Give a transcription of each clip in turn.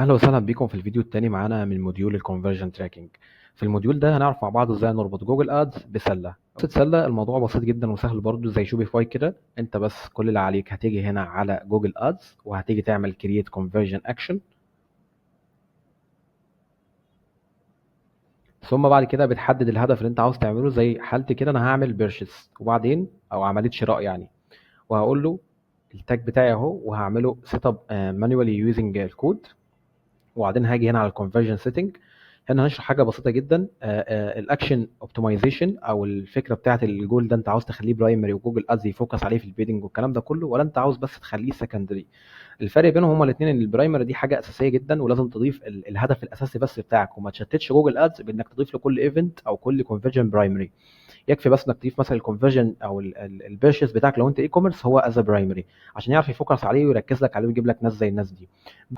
اهلا وسهلا بيكم في الفيديو التاني معانا من موديول الكونفرجن تراكنج. في الموديول ده هنعرف مع بعض ازاي نربط جوجل ادز بسله. سله الموضوع بسيط جدا وسهل برضو زي شوبيفاي كده. انت بس كل اللي عليك هتيجي هنا على جوجل ادز وهتيجي تعمل كرييت كونفرجن اكشن، ثم بعد كده بتحدد الهدف اللي انت عاوز تعمله. زي حالتي كده انا هعمل بيرشيس وبعدين او عمليه شراء يعني، وهقول له التاج بتاعي اهو وهعمله سيت اب مانوالي يوزنج الكود. وبعدين هاجي هنا على الكونفرجن سيتنج. هنا هنشرح حاجه بسيطه جدا، الاكشن اوبتمايزيشن او الفكره بتاعه الجول ده انت عاوز تخليه برايمري وجوجل ادز يفوكس عليه في البيدنج والكلام ده كله، ولا انت عاوز بس تخليه سكندري. الفرق بينهم هما الاثنين ان البرايمري دي حاجه اساسيه جدا ولازم تضيف الهدف الاساسي بس بتاعك، وما تشتتش جوجل ادز بانك تضيف لكل ايفنت او كل كونفرجن برايمري. يكفي بس انك تضيف مثلا الكونفرجن او البيرشيز بتاعك لو انت اي كوميرس هو از برايمري عشان يعرف يفوكس عليه ويركز لك عليه ويجيب لك ناس زي الناس دي.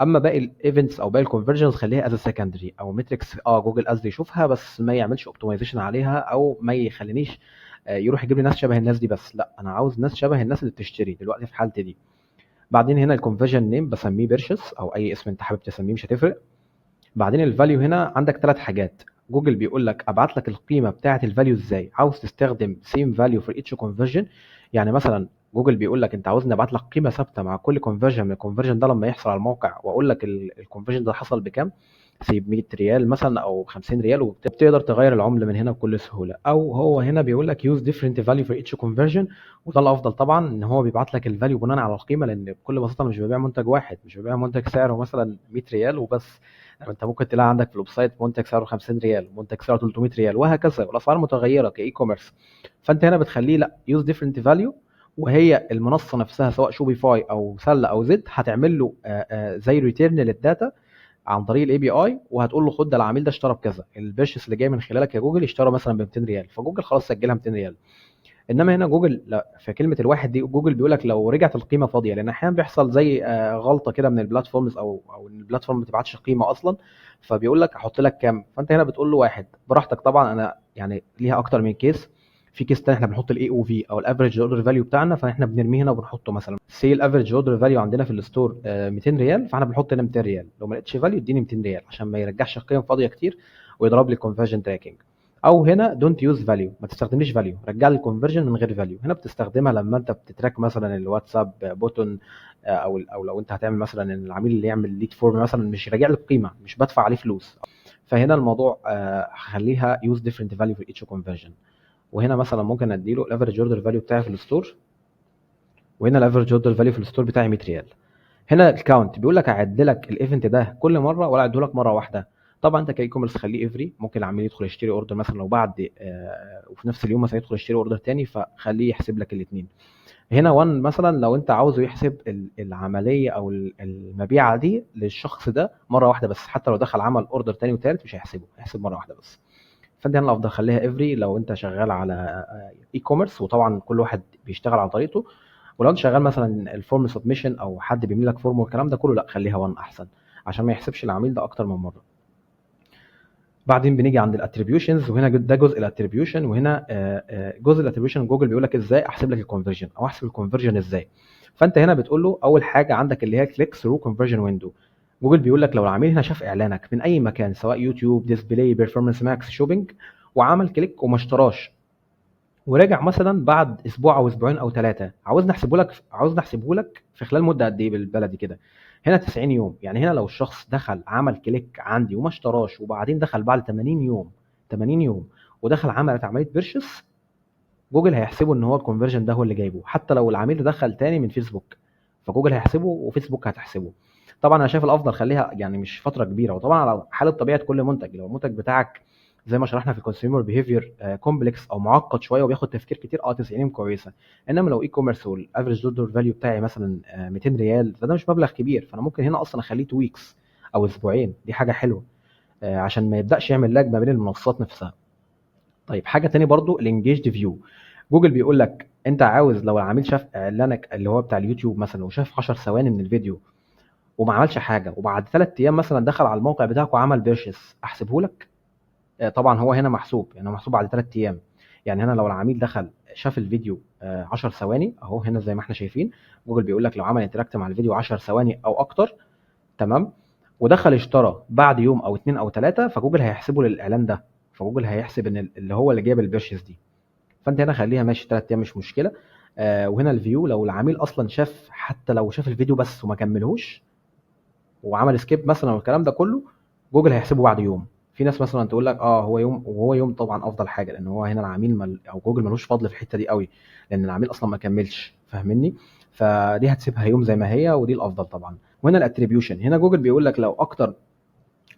اما باقي الايفنتس او باقي الكونفرجنز خليها از سكندري او متريكس جوجل قصدي يشوفها بس ما يعملش اوبتمايزيشن عليها او ما يخلينيش يروح يجيب لي ناس شبه الناس دي. بس لا، انا عاوز ناس شبه الناس اللي بتشتري دلوقتي في حالتي دي. بعدين هنا الكونفرجن نيم بسميه بيرشيس او اي اسم انت حابب تسميه مش هتفرق. بعدين الفاليو هنا عندك ثلاث حاجات. جوجل بيقول لك ابعت لك القيمه بتاعه الفاليو ازاي. عاوز تستخدم سيم فاليو فور ايتش كونفرجن، يعني مثلا جوجل بيقول لك انت عاوزني ابعت لك قيمه ثابته مع كل كونفرجن من الكونفرجن ده لما يحصل على الموقع، واقول لك الكونفرجن ده حصل بكام، سي 100 ريال مثلا او 50 ريال، وبتقدر تغير العمله من هنا بكل سهوله. او هو هنا بيقول لك يوز ديفرنت فاليو فور ايتش كونفرجن، وده الافضل طبعا ان هو بيبعت لك الفاليو بناء على القيمه، لان بكل بساطه أنا مش ببيع منتج واحد، مش ببيع منتج سعره مثلا 100 ريال وبس. يعني انت ممكن تلاقي عندك في الويب سايت منتج سعره 50 ريال، منتج سعره 300 ريال، وهكذا، والاسعار متغيره كاي كوميرس. فانت هنا بتخليه لا يوز ديفرنت فاليو، وهي المنصه نفسها سواء شوبيفاي او سله او زد هتعمل له زي ريتيرن للداتا عن طريق الاي بي اي، وهتقول له خد ده العميل ده اشترى بكذا، البيرشيس اللي جاي من خلالك يا جوجل اشترى مثلا ب 200 ريال، فجوجل خلاص سجلها 200 ريال. انما هنا جوجل لا، في كلمه الواحد دي جوجل بيقول لك لو رجعت القيمه فاضيه، لان احيانا بيحصل زي غلطه كده من البلاتفورمز او ان البلاتفورم ما بتبعتش قيمه اصلا، فبيقول لك احط لك كام، فانت هنا بتقول له واحد براحتك. طبعا انا يعني ليها اكتر من كيس. في كيس تاني احنا بنحط الاي او في او الافريج اوردر فاليو بتاعنا، فاحنا بنرميه هنا وبنحطه مثلا سي الافريج اوردر فاليو عندنا في الستور 200 ريال، فاحنا بنحط هنا 200 ريال، لو ما لقيتش فاليو اديني 200 ريال عشان ما يرجعش قيم فاضيه كتير ويضرب لي الكونفرجن تراكنج. او هنا دونت يوز فاليو، ما تستخدميش فاليو، رجع لي الكونفرجن من غير فاليو. هنا بتستخدمها لما انت بتتراك مثلا الواتساب بوتون، او لو انت هتعمل مثلا ان العميل اللي يعمل ليد فورم مثلا مش راجع لي القيمه، مش بدفع عليه فلوس. فهنا الموضوع هخليها يوز ديفرنت فاليو في ايتش كونفرجن. وهنا مثلا ممكن اديله الافريج اوردر فاليو بتاعي في الستور، وهنا الافريج اوردر فاليو في الستور بتاعي 100 ريال. هنا الكاونت بيقول لك اعد لك الايفنت ده كل مره ولا اعده لك مره واحده. طبعا انت كاي كوميرس خليه افري، ممكن العميل يدخل يشتري اوردر مثلا لو بعد وفي نفس اليوم مثلا يدخل يشتري اوردر تاني، فخليه يحسب لك الاثنين. هنا 1 مثلا لو انت عاوزه يحسب العمليه او المبيعه دي للشخص ده مره واحده بس، حتى لو دخل عمل اوردر تاني وتالت مش هيحسبه، هيحسب مره واحده بس. فانت هنا الافضل خليها افري لو انت شغال على اي كوميرس، وطبعا كل واحد بيشتغل على طريقته. ولو انت شغال مثلا الفورم سبمشن او حد بيملي لك فورم والكلام ده كله، لا خليها 1 احسن عشان ما يحسبش العميل ده اكتر من مره. بعدين بنيجي عند الاتريبيوشنز، وهنا ده جزء الاتريبيوشن. وهنا جزء الاتريبيوشن جوجل بيقول لك ازاي احسب لك الكونفرجن او احسب الكونفرجن ازاي. فانت هنا بتقول له اول حاجه عندك اللي هي كليك ثرو كونفرجن ويندو. جوجل بيقول لك لو العميل هنا شاف اعلانك من اي مكان سواء يوتيوب، ديسبلاي، بيرفورمانس ماكس، شوبينج، وعمل كليك وما اشتراش، ورجع مثلا بعد اسبوع او اسبوعين او ثلاثه، عاوز نحسبه لك في خلال مده قد ايه بالبلدي كده. هنا 90 يوم. يعني هنا لو الشخص دخل عمل كليك عندي وما اشتراش وبعدين دخل بعد 80 يوم، 80 يوم ودخل عملت عمليه بيرشيس، جوجل هيحسبه ان هو الكونفرجن ده هو اللي جايبه. حتى لو العميل ده دخل تاني من فيسبوك، فجوجل هيحسبه وفيسبوك هتحسبه. طبعا انا شايف الافضل خليها يعني مش فتره كبيره، وطبعا على حاله طبيعه كل منتج. لو المنتج بتاعك زي ما شرحنا في الكونسيومر بيهيفير كومبلكس او معقد شويه وبياخد تفكير كتير، 90 يوم كويسه. انما لو اي كوميرس والافريج اوردر فاليو بتاعي مثلا 200 ريال، فده مش مبلغ كبير، فانا ممكن هنا اصلا اخليه 2 ويكس او اسبوعين، دي حاجه حلوه عشان ما يبداش يعمل لاج ما بين المنصات نفسها. طيب حاجه تاني برضو الانجيجد فيو. جوجل بيقول لك انت عاوز لو العميل شاف اعلانك اللي هو بتاع اليوتيوب مثلا وشاف 10 ثواني من الفيديو وما عملش حاجه، وبعد 3 ايام مثلا دخل على الموقع بتاعك وعمل بيرشيس، احسبه لك. طبعا هو هنا محسوب، يعني هو محسوب بعد 3 ايام. يعني هنا لو العميل دخل شاف الفيديو 10 ثواني اهو، هنا زي ما احنا شايفين جوجل بيقول لك لو عمل انتراكت مع الفيديو 10 ثواني او اكتر، تمام، ودخل اشترى بعد يوم او 2 او 3، فجوجل هيحسبه للاعلان ده، فجوجل هيحسب ان اللي هو اللي جاب البيرشيز دي. فانت هنا خليها ماشي 3 ايام مش مشكله. وهنا الفيو لو العميل اصلا شاف، حتى لو شاف الفيديو بس وما كملهوش وعمل سكيب مثلا والكلام ده كله، جوجل هيحسبه بعد يوم. في ناس مثلا تقول لك هو يوم، وهو يوم طبعا افضل حاجه، لان هو هنا العميل او جوجل ملوش فضل في الحته دي قوي، لان العميل اصلا ما كملش، فاهمني؟ فدي هتسيبها يوم زي ما هي، ودي الافضل طبعا. وهنا الاتريبيوشن، هنا جوجل بيقول لك لو اكتر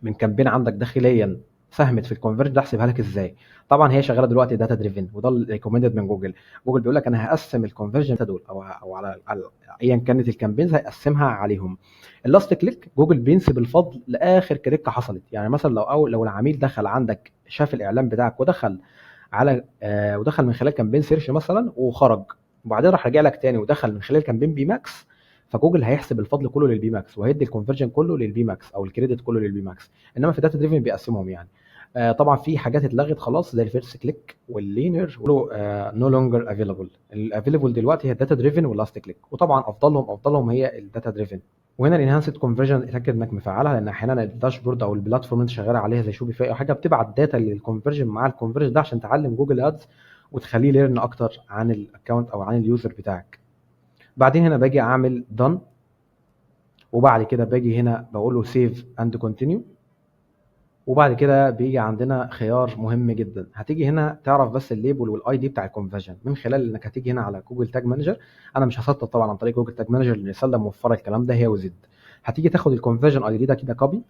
من كامبين عندك داخليا ساهمت في الكونفرج ده، احسبها لك ازاي. طبعا هي شغاله دلوقتي داتا دريفن، وده الريكومندد من جوجل. جوجل بيقول لك انا هقسم الكونفرجن دول او على ايا كانت الكامبينز هيقسمها عليهم. اللاست كليك جوجل بينسب الفضل لاخر كليك حصلت. يعني مثلا لو العميل دخل عندك شاف الاعلان بتاعك ودخل على ودخل من خلال كامبين سيرش مثلا وخرج، وبعدين راح رجع لك تاني ودخل من خلال كامبين بي ماكس، فجوجل هيحسب الفضل كله للبي ماكس، وهيدي الكونفرجن كله للبي ماكس او الكريدت كله للبي ماكس. انما في داتا دريفن بيقسمهم يعني. طبعا في حاجات اتلغت خلاص زي الفيرست كليك واللينر، نو لونجر افيلابل. الافيلابل دلوقتي هي الداتا دريفن واللاست كليك، وطبعا افضلهم هي الداتا دريفن. وهنا الانهانسد كونفرجن اتاكد انك مفعلها، لان احيانا الداشبورد او البلاتفورم اللي انت شغال عليها زي شوبيفاي او حاجه بتبعت داتا للكونفرجن مع الكونفرجن ده عشان تعلم جوجل ادز وتخليه ليرن اكتر عن الاكونت او عن اليوزر بتاعك. بعدين هنا باجي اعمل done، وبعد كده باجي هنا بقول له سيف اند كونتينيو. وبعد كده بيجي عندنا خيار مهم جدا، هتيجي هنا تعرف بس الليبل والاي دي بتاع الكونفرجن من خلال انك هتيجي هنا على جوجل تاج مانجر. انا مش هسطب طبعا عن طريق جوجل تاج مانجر لان سله موفره الكلام ده هي وزد. هتيجي تاخد الكونفرجن اي دي ده كده كوبي،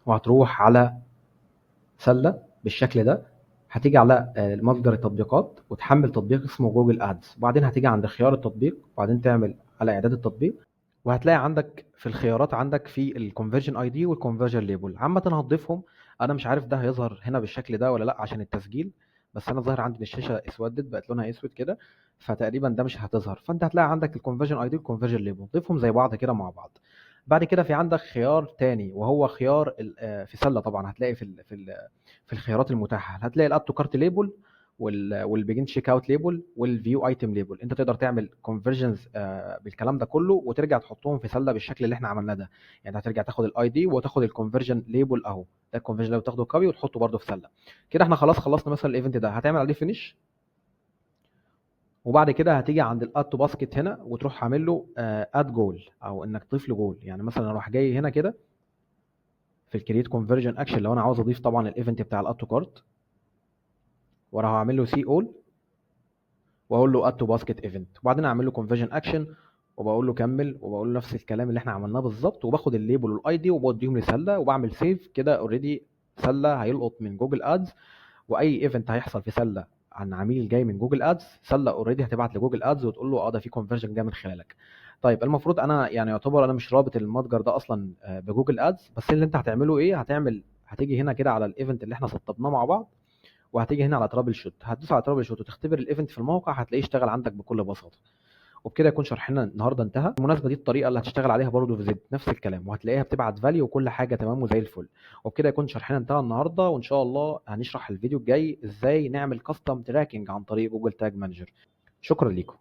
وهتروح على سله بالشكل ده. هتيجي على متجر التطبيقات وتحمل تطبيق اسمه جوجل ادز، وبعدين هتيجي عند خيار التطبيق وبعدين تعمل على اعداد التطبيق، وهتلاقي عندك في الخيارات عندك في الكونفرجن اي دي والكونفرجن ليبل عامه هتضيفهم. انا مش عارف ده هيظهر هنا بالشكل ده ولا لا عشان التسجيل، بس انا ظاهر عندي إن الشاشه اسودت بقت لونها اسود كده، فتقريبا ده مش هتظهر. فانت هتلاقي عندك الكونفرجن اي دي والكونفرجن ليبل، ضيفهم زي بعض كده مع بعض. بعد كده في عندك خيار تاني وهو خيار في سله طبعا هتلاقي في الخيارات المتاحه هتلاقي الاد تو كارت ليبل والبيجن تشيك اوت ليبل والفيو ايتم ليبل. انت تقدر تعمل كونفرجنز بالكلام ده كله وترجع تحطهم في سله بالشكل اللي احنا عملناه ده. يعني هترجع تاخد الاي دي وتاخد الكونفرجن ليبل اهو، ده الكونفرجن ليبل تاخده كوبي وتحطه برده في سله. كده احنا خلاص خلصنا مثلا الايفنت ده، هتعمل عليه فينيش. وبعد كده هتيجي عند الاد تو باسكت هنا وتروح عامل له اد جول او انك تضيف له جول. يعني مثلا اروح جاي هنا كده في الكرييت كونفرجن اكشن لو انا عاوز اضيف طبعا الايفنت بتاع الاد تو كارت، وراح اعمل له سي اول واقول له اد تو باسكت ايفنت، وبعدين اعمل له كونفرجن اكشن وبقول له كمل، وبقول له نفس الكلام اللي احنا عملناه بالظبط، وباخد الليبل والاي دي وبوديهم لسله وبعمل سيف كده. اوريدي سله هيلقط من جوجل ادز، واي ايفنت هيحصل في سله عن عميل جاي من جوجل ادز، سله اوريدي هتبعت لجوجل ادز وتقول له ده في كونفرجن جاي من خلالك. طيب المفروض انا يعني يعتبر انا مش رابط المتجر ده اصلا بجوجل ادز، بس اللي انت هتعمله ايه، هتيجي هنا كده على الايفنت اللي احنا سطبناه مع بعض، وهتيجي هنا على ترابل شوت، هتدوس على ترابل شوت وتختبر الايفنت في الموقع، هتلاقيه اشتغل عندك بكل بساطه. وبكده يكون شرحنا النهارده انتهى. بالمناسبه دي الطريقه اللي هتشتغل عليها برضه في زد، نفس الكلام، وهتلاقيها بتبعت فاليو وكل حاجه تمام وزي الفل. وبكده يكون شرحنا انتهى النهارده، وان شاء الله هنشرح الفيديو الجاي ازاي نعمل كاستم تراكنج عن طريق جوجل تاج مانجر. شكرا لكم.